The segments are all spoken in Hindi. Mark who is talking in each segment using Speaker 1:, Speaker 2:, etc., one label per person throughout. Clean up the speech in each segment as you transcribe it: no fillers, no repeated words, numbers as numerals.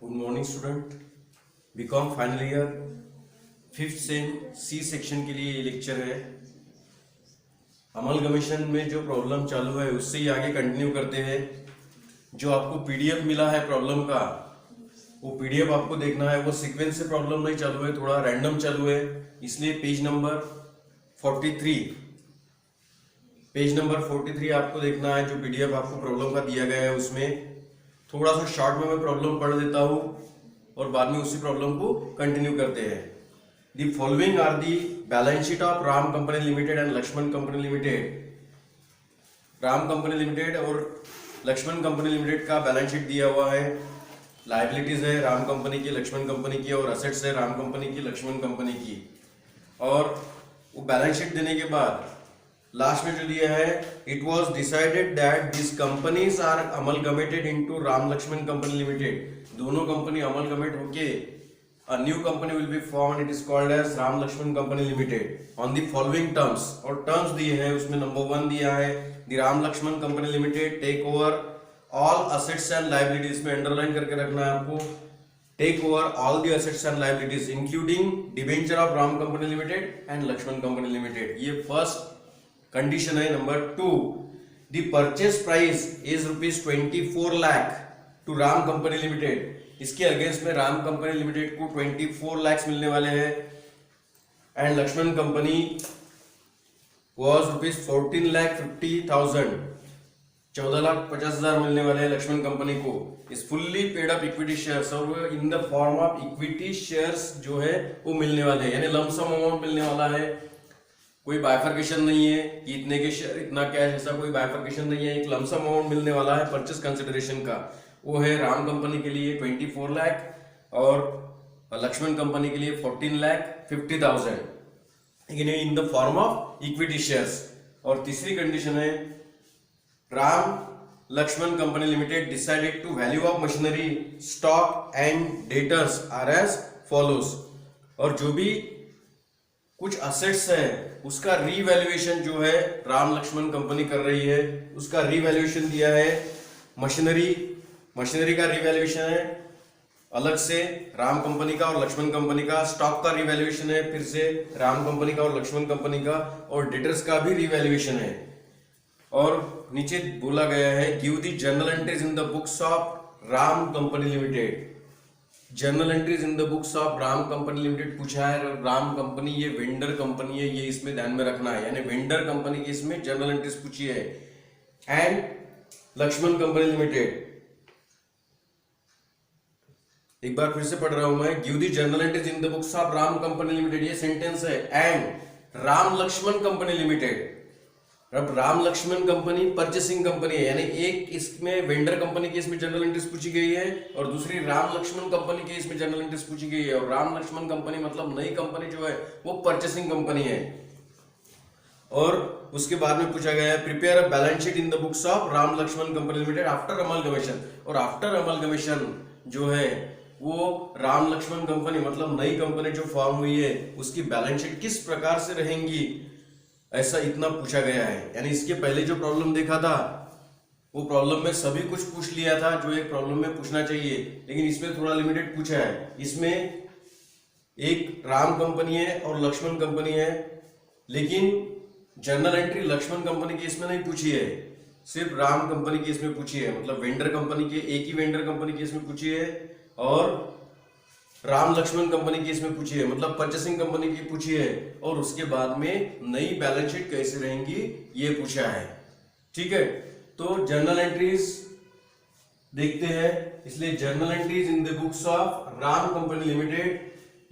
Speaker 1: Good morning student. BCom final year 5th sem C section के लिए ये लेक्चर है। अमलगमेशन में जो प्रॉब्लम चालू है उससे ही आगे कंटिन्यू करते हैं। जो आपको पीडीएफ मिला है प्रॉब्लम का, वो पीडीएफ आपको देखना है। वो सीक्वेंस से प्रॉब्लम नहीं चालू है, थोड़ा रैंडम चालू है, इसलिए पेज नंबर 43 आपको देखना है। जो पीडीएफ आपको प्रॉब्लम का दिया गया है उसमें थोड़ा सा शॉर्ट में मैं प्रॉब्लम पढ़ देता हूँ और बाद में उसी प्रॉब्लम को कंटिन्यू करते हैं। The following are the balance sheet of Ram company limited and Lakshman company limited. Ram company limited और लक्ष्मण कंपनी लिमिटेड का बैलेंस शीट दिया हुआ है। लाइबिलिटीज है राम कंपनी की, लक्ष्मण कंपनी की, और असेट्स है राम कंपनी की, लक्ष्मण कंपनी की। और वो बैलेंस शीट देने के बाद लास्ट में जो दिया है, it was decided that this companies are amalgamated into Ram Lakshman company limited. दोनों कंपनी अमलगमेट होके a new company will be formed, it is called as Ram Lakshman company limited on the following terms। और टर्म्स दिए हैं उसमें नंबर 1 दिया है, the Ram Lakshman company limited take over all assets and liabilities. में अंडरलाइन करके रखना है आपको, take over all the assets and liabilities including debenture of Ram company limited and Lakshman company limited. ये फर्स्ट कंडीशन है। Number 2, the purchase price is ₹24 lakh to Ram company limited. इसके अगेंस्ट में राम कंपनी लिमिटेड को 24 लाख मिलने वाले हैं एंड लक्ष्मण कंपनी वॉज ₹14,50,000, 14,50,000 मिलने वाले हैं लक्ष्मण कंपनी को। इस fully paid up equity shares और in the form of equity shares जो है वो मिलने वाले हैं, यानी लमसम अमाउंट मिलने वाला है। कोई बाइफर्केशन नहीं है कि इतने के शेयर इतना कैश, ऐसा कोई बाइफर्केशन नहीं है। एक लमसम अमाउंट मिलने वाला है परचेस कंसिडरेशन का। वो है राम कंपनी के लिए 24 लाख और लक्ष्मण कंपनी के लिए 14,50,000, in the form of equity shares. और तीसरी कंडीशन है, Ram Lakshman company limited decided to value of machinery stock and debtors are as follows. और जो भी कुछ असेट्स है उसका रीवैल्यूएशन जो है राम लक्ष्मण कंपनी कर रही है, उसका रीवैल्यूएशन दिया है। मशीनरी का रिवैल्यूएशन है अलग से राम कंपनी का और लक्ष्मण कंपनी का। स्टॉक का रिवैल्यूएशन है फिर से राम कंपनी का और लक्ष्मण कंपनी का, और डेटर्स का भी रिवैल्यूएशन है। और नीचे बोला गया है, give the journal entries in the books of Ram company limited. Journal entries in the books of Ram company limited पूछा है। राम कंपनी ये वेंडर कंपनी है, ये इसमें ध्यान में रखना है, यानी वेंडर कंपनी की इसमें जर्नल एंट्रीज पूछी है। एंड लक्ष्मण कंपनी लिमिटेड, एक बार फिर से पढ़ रहा हूं मैं, give the journal entries in the books of Ram company limited, ये सेंटेंस है। And Ram Lakshman company limited. अब Ram Lakshman company purchasing company है, यानी एक इसमें वेंडर कंपनी की इसमें जर्नल एंट्रीज पूछी गई है और दूसरी राम लक्ष्मण कंपनी की इसमें जर्नल एंट्रीज पूछी गई है। और राम लक्ष्मण कंपनी मतलब नई कंपनी जो है वो परचेसिंग कंपनी है। और उसके बाद में पूछा गया है, prepare a balance sheet in the books of Ram Lakshman company limited after amalgamation. और आफ्टर अमलगमेशन जो है वो राम लक्ष्मण कंपनी मतलब नई कंपनी जो फॉर्म हुई है उसकी बैलेंस शीट किस प्रकार से रहेंगी, ऐसा इतना पूछा गया है। यानी इसके पहले जो प्रॉब्लम देखा था वो प्रॉब्लम में सभी कुछ पूछ लिया था जो एक प्रॉब्लम में पूछना चाहिए, लेकिन इसमें थोड़ा लिमिटेड पूछा है। इसमें एक राम कंपनी है और लक्ष्मण कंपनी है, लेकिन जर्नल एंट्री लक्ष्मण कंपनी की इसमें नहीं पूछी है, सिर्फ राम कंपनी की इसमें पूछी है। मतलब वेंडर कंपनी के एक ही वेंडर कंपनी की इसमें पूछी है और राम लक्ष्मण कंपनी की इसमें पूछी है, मतलब परचेसिंग कंपनी की पूछी है। और उसके बाद में नई बैलेंस शीट कैसे रहेंगी ये पूछा है। ठीक है, तो जर्नल एंट्रीज देखते हैं। इसलिए journal entries in the books of Ram company limited,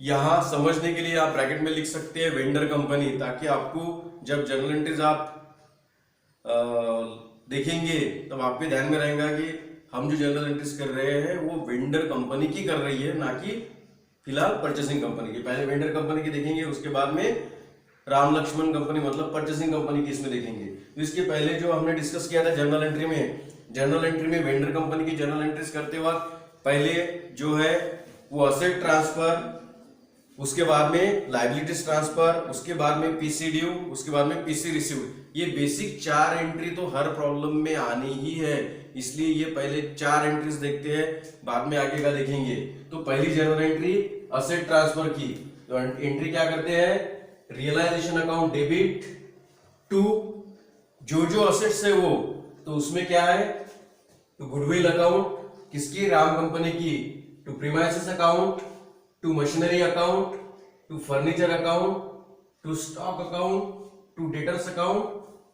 Speaker 1: यहां समझने के लिए आप ब्रैकेट में लिख सकते हैं वेंडर कंपनी, ताकि आपको जब जर्नल एंट्रीज आप देखेंगे तब आपके ध्यान में रहेगा कि हम जो जर्नल एंट्रीज कर रहे हैं वो वेंडर कंपनी की कर रही है, ना कि फिलहाल परचेसिंग कंपनी की। पहले वेंडर कंपनी की देखेंगे, उसके बाद में राम लक्ष्मण कंपनी मतलब परचेसिंग कंपनी की इसमें देखेंगे। तो इसके पहले जो हमने डिस्कस किया था जर्नल एंट्री में वेंडर कंपनी की जर्नल एंट्रीज करते वक्त पहले जो है वो असेट ट्रांसफर, उसके बाद में लाइबिलिटीज ट्रांसफर, उसके बाद में पीसी ड्यू, उसके बाद में पीसी रिसीव। ये बेसिक 4 एंट्री तो हर प्रॉब्लम में आनी ही है। इसलिए ये पहले 4 एंट्रीज देखते हैं, बाद में आगे का देखेंगे। तो पहली जनरल एंट्री असेट ट्रांसफर की, तो एंट्री क्या करते हैं, रियलाइजेशन अकाउंट डेबिट टू जो असेट्स है वो, तो उसमें क्या है, तो गुडविल अकाउंट किसकी, राम कंपनी की, to premises account, to machinery account, to furniture account, to stock account, to debtors account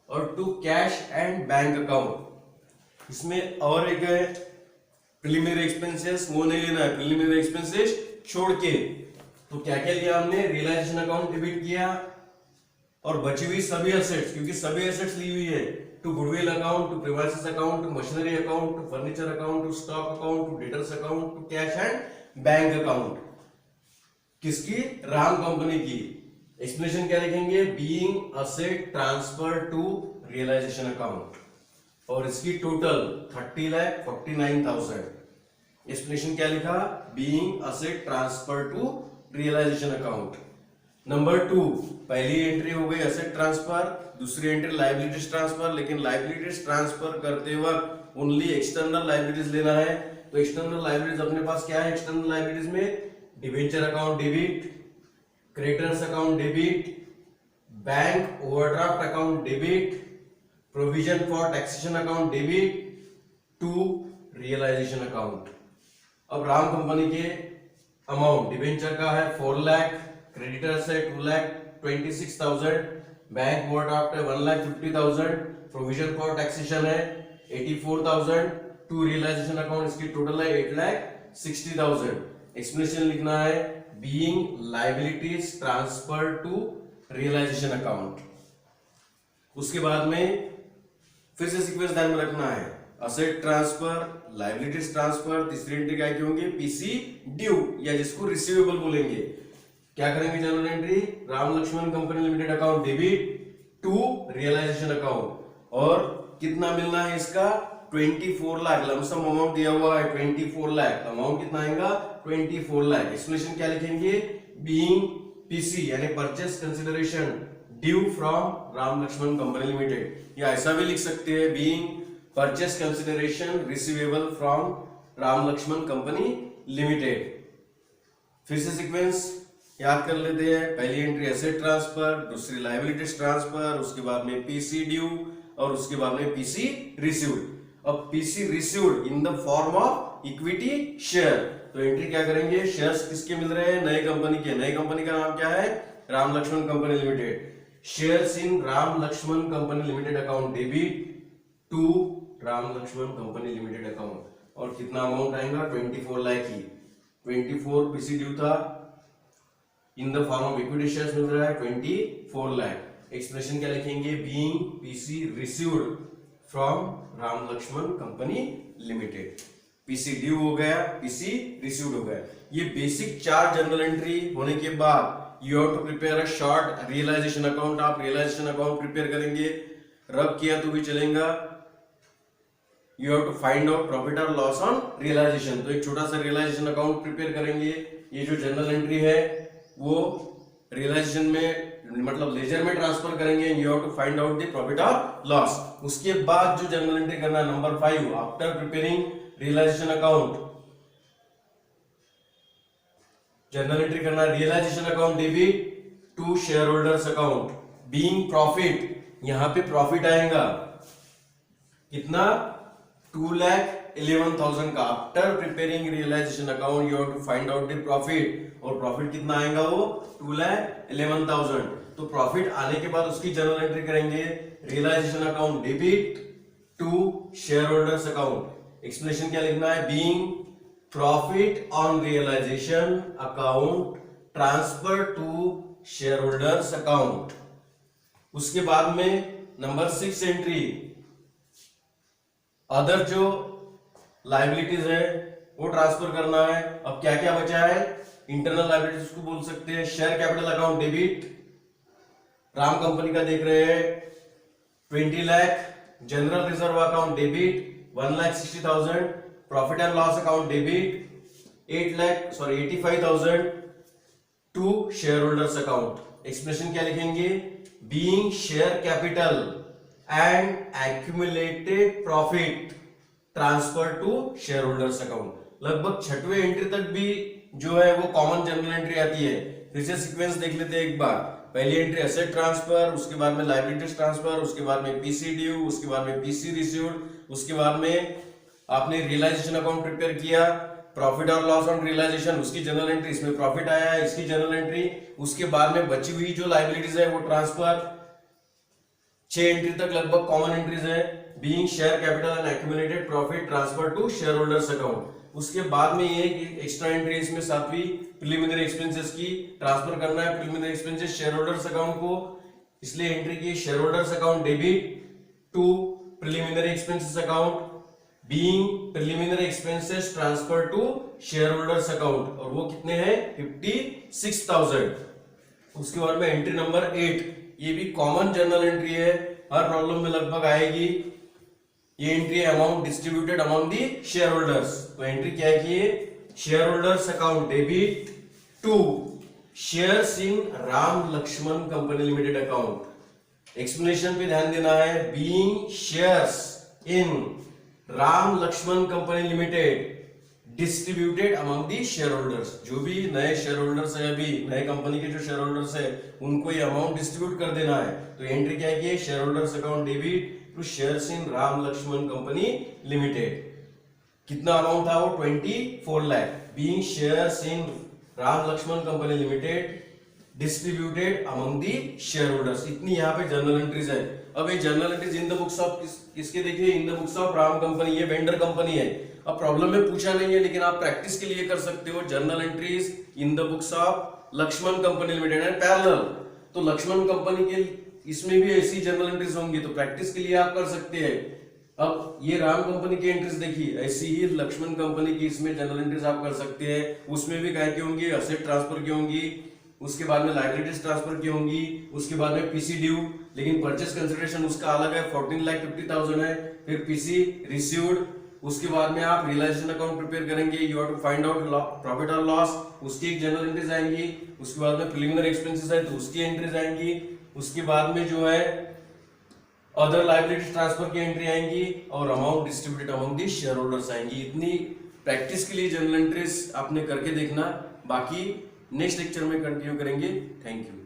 Speaker 1: और to cash and bank account. इसमें और एक है प्रिलिमिनरी एक्सपेंसेस, वो नहीं लेना है, प्रिलिमिनरी एक्सपेंसेस छोड़ के। तो क्या क्या लिया हमने, रियलाइजेशन अकाउंट डेबिट किया और बची हुई सभी एसेट्स, क्योंकि सभी एसेट्स ली हुई है, to goodwill account, to premises account, to machinery account, to furniture account, to stock account, to debtors account, to cash and bank account. किसकी, राम कंपनी की। एक्सप्लेनेशन क्या लिखेंगे, being asset transfer to realisation account, और इसकी टोटल 30,49,000। एक्सप्लेनेशन क्या लिखा, being asset transfer to realisation account. Number 2, पहली एंट्री हो गई असेट ट्रांसफर, दूसरी एंट्री लायबिलिटीज ट्रांसफर, लेकिन लायबिलिटीज ट्रांसफर करते वक्त ओनली एक्सटर्नल लायबिलिटीज लेना है। तो एक्सटर्नल लायबिलिटीज अपने पास क्या है, एक्सटर्नल लायबिलिटीज में debenture account debit, creditors account debit, bank overdraft account debit, provision for taxation account debit to realisation account. अब राम कंपनी के अमाउंट, डिबेंचर का है 4 लाख, क्रेडिटर्स है 2,26,000, बैंक ओवरड्राफ्ट है 1,50,000, प्रोविजन फॉर टैक्सेशन है 84,000, टू रियलाइजेशन अकाउंट इसकी टोटल है 8,60,000। एक्सप्लेनेशन लिखना है, being liabilities transfer to realisation account. उसके बाद में फिर से सीक्वेंस ध्यान में रखना है, असेट ट्रांसफर, लायबिलिटीज ट्रांसफर, तीसरी एंट्री क्या की होंगी, पीसी ड्यू, या जिसको रिसीवेबल बोलेंगे। क्या करेंगे general entry, Ram Lakshman company limited account debit to realisation account, और कितना मिलना है इसका, 24 लाख, लमसम अमाउंट दिया हुआ है 24 लाख, अमाउंट कितना आएगा 24 लाख। एक्सप्लेनेशन क्या लिखेंगे, बीइंग पीसी यानी purchase consideration due from Ram Lakshman company limited, या ऐसा भी लिख सकते हैं, being purchase consideration receivable from Ram Lakshman company limited. फिर से सीक्वेंस याद कर लेते हैं, पहली एंट्री एसेट ट्रांसफर, दूसरी लायबिलिटीज ट्रांसफर, उसके बाद में पीसी ड्यू और उसके बाद में पीसी रिसीव्ड। अब PC received in the form of equity share, तो एंट्री क्या करेंगे, शेयर्स किसके मिल रहे हैं, नई कंपनी के, नई कंपनी का नाम क्या है, Ram Lakshman company limited. Shares in Ram Lakshman company limited account debit to Ram Lakshman company limited account, और कितना अमाउंट आएगा 24 लाख ही, 24 पीसी ड्यू था, in the form of equity shares मिल रहा है 24 लाख। एक्सप्रेशन क्या लिखेंगे, being PC received from Ram Lakshman company limited. PC due हो गया, पीसी रिसीव्ड हो गया। ये बेसिक 4 जनरल एंट्री होने के बाद you have to prepare a short realisation account. आप रियलाइजेशन अकाउंट प्रिपेयर करेंगे, रब किया तो भी चलेगा। You have to find out profit और लॉस ऑन रियलाइजेशन, तो एक छोटा सा रियलाइजेशन अकाउंट प्रिपेयर करेंगे। ये जो जनरल एंट्री है वो रियलाइजेशन में मतलब लेजर में ट्रांसफर करेंगे, you have to find out the profit और लॉस। उसके बाद जो जनरल एंट्री करना है number 5, after preparing realisation account, general entry करना है realisation account debit to share holders account, being profit, यहां पे प्रॉफिट आएगा कितना 2,11,000 का। After preparing realisation account you have to find out the profit, और प्रॉफिट कितना आएगा वो 2,11,000। तो प्रॉफिट आने के बाद उसकी जनरल एंट्री करेंगे realisation account debit to share holders account. Explanation क्या लिखना है, being profit on realisation account transfer to share holders account. उसके बाद में नंबर 6 एंट्री, अदर जो लायबिलिटीज है वो ट्रांसफर करना है। अब क्या क्या बचा है, इंटरनल लायबिलिटीज को बोल सकते हैं, share capital account debit, Ram company का देख रहे हैं 20 lakh, general reserve account debit 1,60,000, profit and loss account debit 85,000 to share holders account. Expression क्या लिखेंगे, being share capital and accumulated profit transfer to share holders account. लगभग 6वें एंट्री तक भी जो है वो कॉमन जनरल एंट्री आती है। फिर से सीक्वेंस देख लेते हैं एक बार। पहली एंट्री एसेट ट्रांसफर, उसके बाद में लायबिलिटीज ट्रांसफर, उसके बाद में पीसी ड्यू, उसके बाद में पीसी रिसीव्ड, उसके बाद में आपने रियलाइजेशन अकाउंट प्रिपेयर किया, प्रॉफिट और लॉस ऑन रियलाइजेशन, उसकी जनरल एंट्री, इसमें प्रॉफिट आया है, इसकी जनरल एंट्री, उसके बाद में बची हुई जो लायबिलिटीज है वो ट्रांसफर। 6 एंट्री तक लगभग कॉमन एंट्रीज है। Being share capital and accumulated profit transfer to share holders account. उसके बाद में ये एक्स्ट्रा एंट्री इसमें 7वीं प्रिलिमिनरी एक्सपेंसेस की ट्रांसफर करना है preliminary expenses share holders account को, इसलिए एंट्री की share holders account debit to preliminary expenses account being preliminary expenses transfer to share holders account, और वो कितने हैं 56,000। उसके बाद में एंट्री नंबर 8, ये भी कॉमन जर्नल एंट्री है, हर प्रॉब्लम में लगभग आएगी। ये entry amount distributed among the share holders. तो एंट्री क्या है कि ये share holders account debit to shares in Ram Lakshman company limited account. Explanation पे ध्यान देना है। Being shares in Ram Lakshman company limited distributed among the share holders. जो भी नए शेयर होल्डर्स है, अभी नए कंपनी के जो शेयर होल्डर्स है उनको ये अमाउंट डिस्ट्रीब्यूट कर देना है। तो एंट्री क्या है कि share holders account debit to shares in Ram Lakshman company limited. कितना अमाउंट था वो 24 lakh. Being shares in Ram Lakshman company limited distributed among the share holders. इतनी यहाँ पे जर्नल एंट्रीज है। अब ये journal entries in the books of किसके देखिए, in the books of Ram company, ये वेंडर कंपनी है। अब प्रॉब्लम में पूछा नहीं है लेकिन आप प्रैक्टिस के लिए कर सकते हो। Journal entries in the books of Lakshman company limited and parallel. तो लक्ष्मण कंपनी के इसमें भी ऐसी जनरल एंट्रीज होंगी, तो प्रैक्टिस के लिए आप कर सकते हैं। अब ये राम कंपनी की एंट्रीज देखिए, ऐसी ही लक्ष्मण कंपनी की इसमें जनरल एंट्रीज आप कर सकते हैं। उसमें भी क्या की होंगी, एसेट ट्रांसफर की होंगी, उसके बाद में लायबिलिटीज ट्रांसफर की होंगी, उसके बाद में पीसी ड्यू, लेकिन परचेस कंसिडरेशन उसका अलग है 14,50,000 है। फिर पीसी रिसीव्ड, उसके बाद में आप रियलाइजेशन अकाउंट प्रिपेयर करेंगे, you have to find out profit और लॉस, उसकी एक जनरल एंट्रीज आएंगी। उसके बाद में प्रिलिमिनरी एक्सपेंसेस है तो उसकी एंट्रीज आएंगी। उसके बाद में जो है अदर लायबिलिटीज ट्रांसफर की एंट्री आएंगी और amount distributed among the share holders आएंगी। इतनी प्रैक्टिस के लिए जनरल एंट्रीज आपने करके देखना, बाकी नेक्स्ट लेक्चर में कंटिन्यू करेंगे। Thank you.